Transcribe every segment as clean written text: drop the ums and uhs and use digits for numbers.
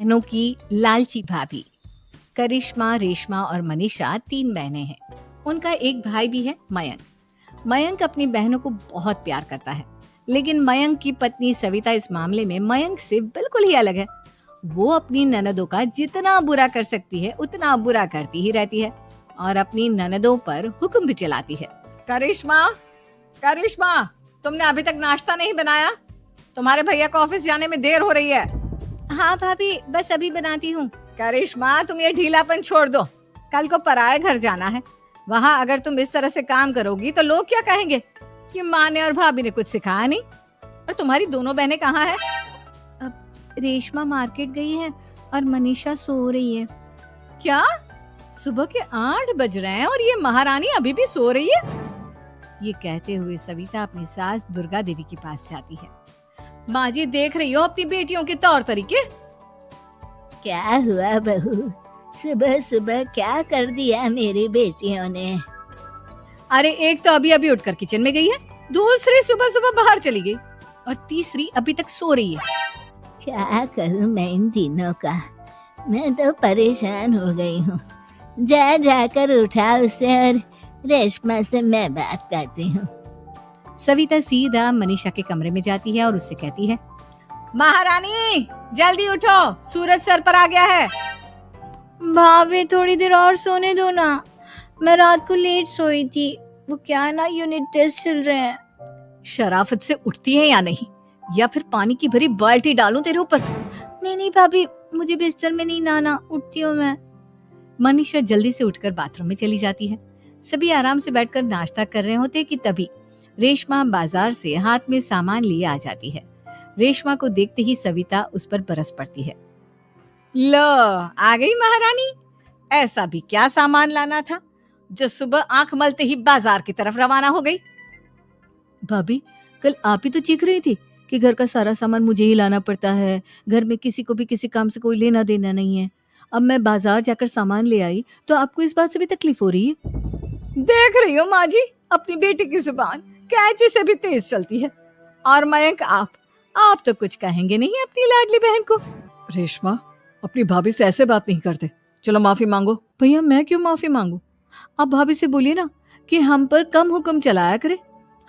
बहनों की लालची भाभी। करिश्मा, रेशमा और मनीषा 3 बहनें हैं। उनका एक भाई भी है, मयंक। मयंक अपनी बहनों को बहुत प्यार करता है, लेकिन मयंक की पत्नी सविता इस मामले में मयंक से बिल्कुल ही अलग है। वो अपनी ननदों का जितना बुरा कर सकती है उतना बुरा करती ही रहती है और अपनी ननदों पर हुक्म भी चलाती है। करिश्मा, करिश्मा, तुमने अभी तक नाश्ता नहीं बनाया? तुम्हारे भैया को ऑफिस जाने में देर हो रही है। हाँ भाभी, बस अभी बनाती हूँ। करिश्मा, तुम ये ढीलापन छोड़ दो। कल को पराये घर जाना है। वहाँ अगर तुम इस तरह से काम करोगी तो लोग क्या कहेंगे कि माँ ने और भाभी ने कुछ सिखाया नहीं। और तुम्हारी दोनों बहनें कहाँ हैं? अब रेशमा मार्केट गई है और मनीषा सो रही है। क्या? सुबह के 8 बज रहे हैं और ये महारानी अभी भी सो रही है? ये कहते हुए सविता अपनी सास दुर्गा देवी के पास जाती है। माँ जी, देख रही हो अपनी बेटियों के तौर तरीके? क्या हुआ बहू, सुबह सुबह क्या कर दिया मेरी बेटियों ने? अरे एक तो अभी अभी उठकर किचन में गई है, दूसरी सुबह सुबह बाहर चली गई और तीसरी अभी तक सो रही है। क्या करूं मैं इन तीनों का, मैं तो परेशान हो गई हूँ। जा जाकर उठा उसे और रेशमा से मैं बात करती हूँ। सविता सीधा मनीषा के कमरे में जाती है और उससे कहती है, महारानी जल्दी उठो, सूरज सर पर आ गया है। भाभी थोड़ी देर और सोने दो ना, मैं रात को लेट सोई थी। वो क्या ना, यूनिट टेस्ट चल रहे हैं। शराफत से उठती है या नहीं, या फिर पानी की भरी बाल्टी डालूं तेरे ऊपर? नहीं भाभी, मुझे बिस्तर में नहीं लाना, उठती हूँ मैं। मनीषा जल्दी से उठकर बाथरूम में चली जाती है। सभी आराम से बैठकर नाश्ता कर रहे होते कि तभी रेशमा बाजार से हाथ में सामान लिए आ जाती है। रेशमा को देखते ही सविता उस पर बरस पड़ती है। लो, आ गई महारानी। ऐसा भी क्या सामान लाना था जो सुबह आंख मलते ही बाजार की तरफ रवाना हो गई? भाभी, कल आप ही तो चीख रही थी कि घर का सारा सामान मुझे ही लाना पड़ता है, घर में किसी को भी किसी काम से कोई लेना देना नहीं है। अब मैं बाजार जाकर सामान ले आई तो आपको इस बात से भी तकलीफ हो रही है? देख रही हो माँ जी, अपनी बेटी की जुबान कैंची से भी तेज चलती है। और मयंक, आप तो कुछ कहेंगे नहीं अपनी लाडली बहन को? रेशमा, अपनी भाभी से ऐसे बात नहीं करते। चलो माफी मांगो। भैया, मैं क्यों माफी मांगू? आप भाभी से बोलिए ना कि हम पर कम हुक्म चलाया करे।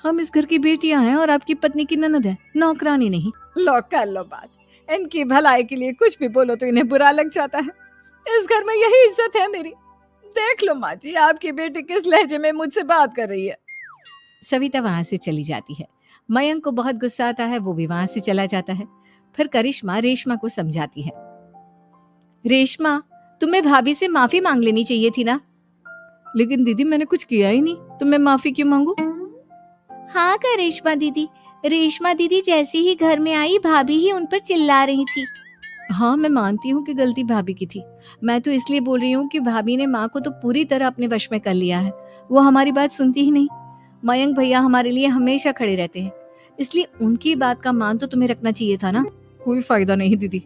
हम इस घर की बेटियां हैं और आपकी पत्नी की ननद है, नौकरानी नहीं। लो कर लो बात। इनकी भलाई के लिए कुछ भी बोलो तो इन्हें बुरा लग जाता है। इस घर में यही इज्जत है मेरी। देख लो माँ जी, आपकी बेटी किस लहजे में मुझसे बात कर रही है। सविता वहां से चली जाती है। मयंक को बहुत गुस्सा आता है, वो भी वहां से चला जाता है। फिर करिश्मा रेशमा को समझाती है, रेशमा, तुम्हें भाभी से माफी मांग लेनी चाहिए थी ना। लेकिन दीदी, मैंने कुछ किया ही नहीं, तो मैं माफी क्यों मांगू? हाँ करिश्मा दीदी, रेशमा दीदी जैसे ही घर में आई भाभी ही उन पर चिल्ला रही थी। हाँ, मैं मानती हूँ कि गलती भाभी की थी। मैं तो इसलिए बोल रही हूँ कि भाभी ने माँ को तो पूरी तरह अपने वश में कर लिया है। वो हमारी बात सुनती ही नहीं। मयंक भैया हमारे लिए हमेशा खड़े रहते हैं, इसलिए उनकी बात का मान तो तुम्हें रखना चाहिए था ना। कोई फायदा नहीं दीदी,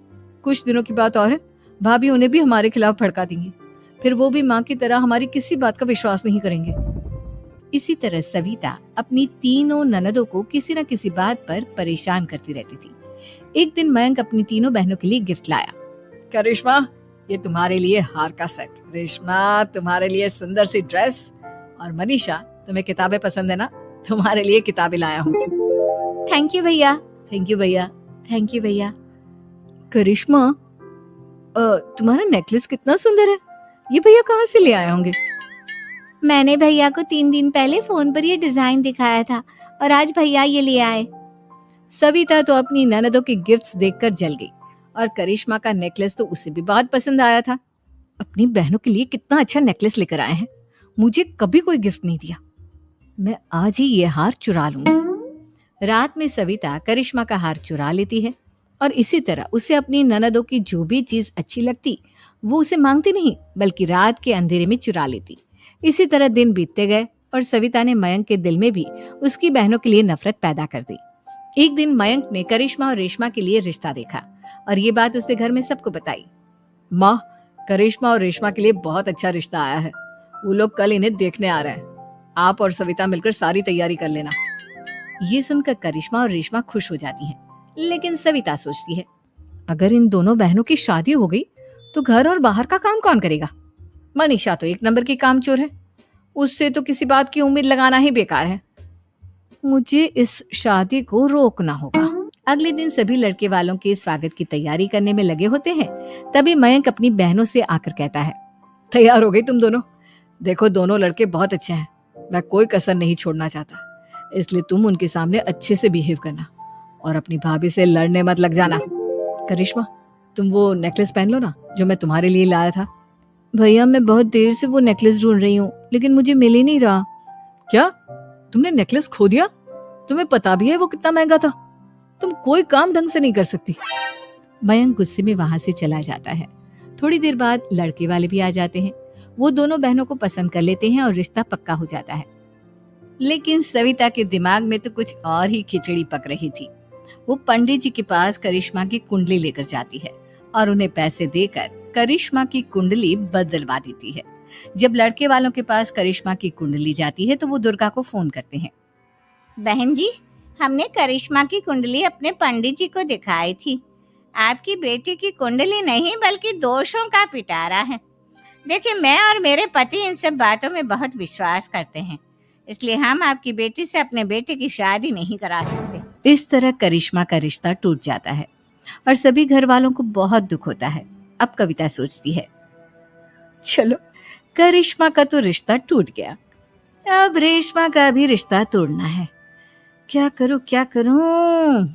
कुछ दिनों की बात और है, भाभी उन्हें भी हमारे खिलाफ भड़का देंगी। फिर वो भी माँ की तरह हमारी किसी बात का विश्वास नहीं करेंगे। इसी तरह सविता अपनी तीनों ननदों को किसी न किसी बात पर परेशान करती रहती थी। एक दिन मयंक अपनी तीनों बहनों के लिए गिफ्ट लाया। करिश्मा, ये तुम्हारे लिए हार का सेट। रेशमा, तुम्हारे लिए सुंदर सी ड्रेस। और मनीषा, तुम्हें किताबें पसंद है ना, तुम्हारे लिए किताबें लाया हूँ। थैंक यू भैया। थैंक यू भैया। थैंक यू भैया। करिश्मा, तुम्हारा नेकलेस कितना सुंदर है, ये भैया कहाँ से ले आए होंगे? मैंने भैया को 3 दिन पहले फोन पर ये डिजाइन दिखाया था और आज भैया ये ले आए। सविता तो अपनी ननदों के गिफ्ट्स देखकर जल गई और करिश्मा का नेकलेस तो उसे भी बहुत पसंद आया था। अपनी बहनों के लिए कितना अच्छा नेकलेस लेकर आए हैं, मुझे कभी कोई गिफ्ट नहीं दिया। मैं आज ही ये हार चुरा लूंगी। रात में सविता करिश्मा का हार चुरा लेती है और इसी तरह उसे अपनी ननदों की जो भी चीज अच्छी लगती वो उसे मांगती नहीं, बल्कि रात के अंधेरे में चुरा लेती। इसी तरह दिन बीतते गए और सविता ने मयंक के दिल में भी उसकी बहनों के लिए नफरत पैदा कर दी। एक दिन मयंक ने करिश्मा और रेशमा के लिए रिश्ता देखा और ये बात उसने घर में सबको बताई। माँ, करिश्मा और रेशमा के लिए बहुत अच्छा रिश्ता आया है, वो लोग कल इन्हें देखने आ रहे हैं। आप और सविता मिलकर सारी तैयारी कर लेना। ये सुनकर करिश्मा और रेशमा खुश हो जाती हैं, लेकिन सविता सोचती है, अगर इन दोनों बहनों की शादी हो गई तो घर और बाहर का काम कौन करेगा? मनीषा तो एक नंबर की कामचोर है, उससे तो किसी बात की उम्मीद लगाना ही बेकार है। मुझे इस शादी को रोकना होगा। अगले दिन सभी लड़के वालों के स्वागत की तैयारी करने में लगे होते हैं। तभी मयंक अपनी बहनों से आकर कहता है, तैयार हो गई तुम दोनों? देखो दोनों लड़के बहुत अच्छे हैं, मैं कोई कसर नहीं छोड़ना चाहता, इसलिए तुम उनके सामने अच्छे से बिहेव करना और अपनी भाभी से लड़ने मत लग जाना। करिश्मा, तुम वो नेकलेस पहन लो ना जो मैं तुम्हारे लिए लाया था। भैया मैं बहुत देर से वो नेकलेस ढूंढ रही हूँ, लेकिन मुझे मिल ही नहीं रहा। क्या तुमने नेकलेस खो दिया? तुम्हें पता भी है वो कितना महंगा था? तुम कोई काम ढंग से नहीं कर सकती। मयंक गुस्से में वहां से चला जाता है। थोड़ी देर बाद लड़के वाले भी आ जाते हैं। वो दोनों बहनों को पसंद कर लेते हैं और रिश्ता पक्का हो जाता है। लेकिन सविता के दिमाग में तो कुछ और ही खिचड़ी पक रही थी। वो पंडित जी के पास करिश्मा की कुंडली लेकर जाती है और उन्हें पैसे देकर करिश्मा की कुंडली बदलवा देती है। जब लड़के वालों के पास करिश्मा की कुंडली जाती है तो वो दुर्गा को फोन करते हैं। बहन जी, हमने करिश्मा की कुंडली अपने पंडित जी को दिखाई थी। आपकी बेटी की कुंडली नहीं बल्कि दोषों का पिटारा है। देखिए, मैं और मेरे पति इन सब बातों में बहुत विश्वास करते हैं, इसलिए हम आपकी बेटी से अपने बेटे की शादी नहीं करा सकते। इस तरह करिश्मा का रिश्ता टूट जाता है और सभी घर वालों को बहुत दुख होता है। अब कविता सोचती है, चलो करिश्मा का तो रिश्ता टूट गया, अब रेशमा का भी रिश्ता तोड़ना है। क्या करूं?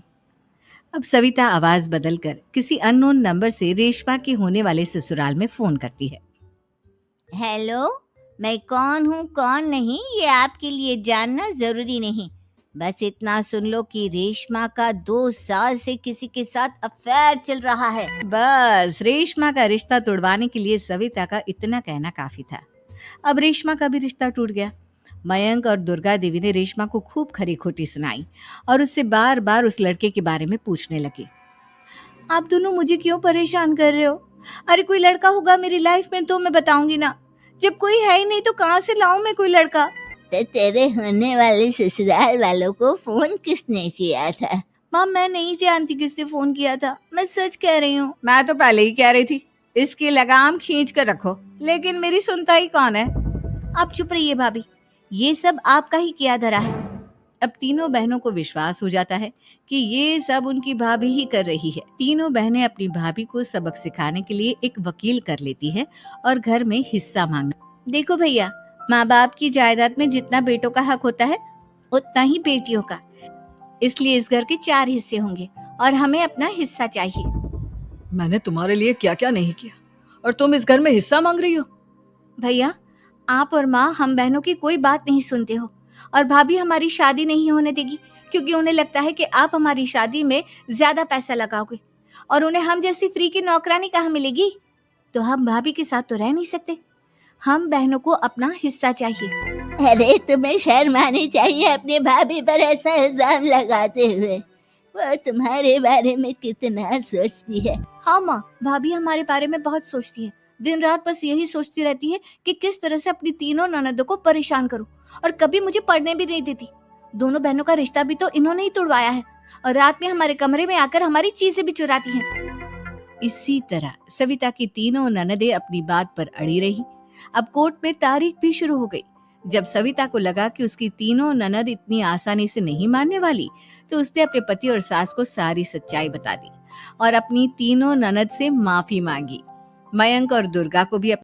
अब सविता आवाज बदलकर किसी अननोन नंबर से रेशमा के होने वाले ससुराल में फोन करती है। हेलो, मैं कौन हूँ कौन नहीं ये आपके लिए जानना जरूरी नहीं। बस इतना सुन लो कि रेशमा का 2 साल से किसी के साथ अफेयर चल रहा है। बस रेशमा का रिश्ता तोड़वाने के लिए सविता का इतना कहना काफी था। अब रेशमा का भी रिश्ता टूट गया। मयंक और दुर्गा देवी ने रेशमा को खूब खरी खोटी सुनाई और उससे बार बार उस लड़के के बारे में पूछने लगे। आप दोनों मुझे क्यों परेशान कर रहे हो? अरे कोई लड़का होगा मेरी लाइफ में तो मैं बताऊंगी ना, जब कोई है ही नहीं तो कहाँ से लाऊं मैं कोई लड़का? तो तेरे होने वाले ससुराल वालों को फोन किसने किया था? माँ मैं नहीं जानती किसने फोन किया था, मैं सच कह रही हूँ। मैं तो पहले ही कह रही थी इसकी लगाम खींच कर रखो, लेकिन मेरी सुनता ही कौन है। आप चुप रहिए भाभी, ये सब आपका ही किया धरा है। अब तीनों बहनों को विश्वास हो जाता है कि ये सब उनकी भाभी ही कर रही है। तीनों बहनें अपनी भाभी को सबक सिखाने के लिए एक वकील कर लेती है और घर में हिस्सा मांगना। देखो भैया, माँ बाप की जायदाद में जितना बेटों का हक होता है उतना ही बेटियों का, इसलिए इस घर के 4 हिस्से होंगे और हमें अपना हिस्सा चाहिए। मैंने तुम्हारे लिए क्या क्या नहीं किया और तुम इस घर में हिस्सा मांग रही हो? भैया, आप और माँ हम बहनों की कोई बात नहीं सुनते हो और भाभी हमारी शादी नहीं होने देगी क्योंकि उन्हें लगता है कि आप हमारी शादी में ज्यादा पैसा लगाओगे और उन्हें हम जैसी फ्री की नौकरानी कहाँ मिलेगी। तो हम भाभी के साथ तो रह नहीं सकते, हम बहनों को अपना हिस्सा चाहिए। अरे तुम्हें शर्म आनी चाहिए अपने भाभी पर ऐसा इल्जाम लगाते हुए। वो तुम्हारे बारे में कितना सोचती है। हाँ माँ, भाभी हमारे बारे में बहुत सोचती है, दिन रात बस यही सोचती रहती है कि किस तरह से अपनी तीनों ननदों को परेशान करूं और कभी मुझे पढ़ने भी नहीं देती। दोनों बहनों का रिश्ता भी तो इन्होंने ही तोड़वाया है और रात में हमारे कमरे में आकर हमारी चीजें भी चुराती हैं। इसी तरह सविता की तीनों ननदें अपनी बात पर अड़ी रही। अब कोर्ट में तारीख भी शुरू हो गई। जब सविता को लगा कि उसकी तीनों ननद इतनी आसानी से नहीं मानने वाली, तो उसने अपने पति और सास को सारी सच्चाई बता दी और अपनी तीनों ननद से माफी मांगी। मयंक और दुर्गा को भी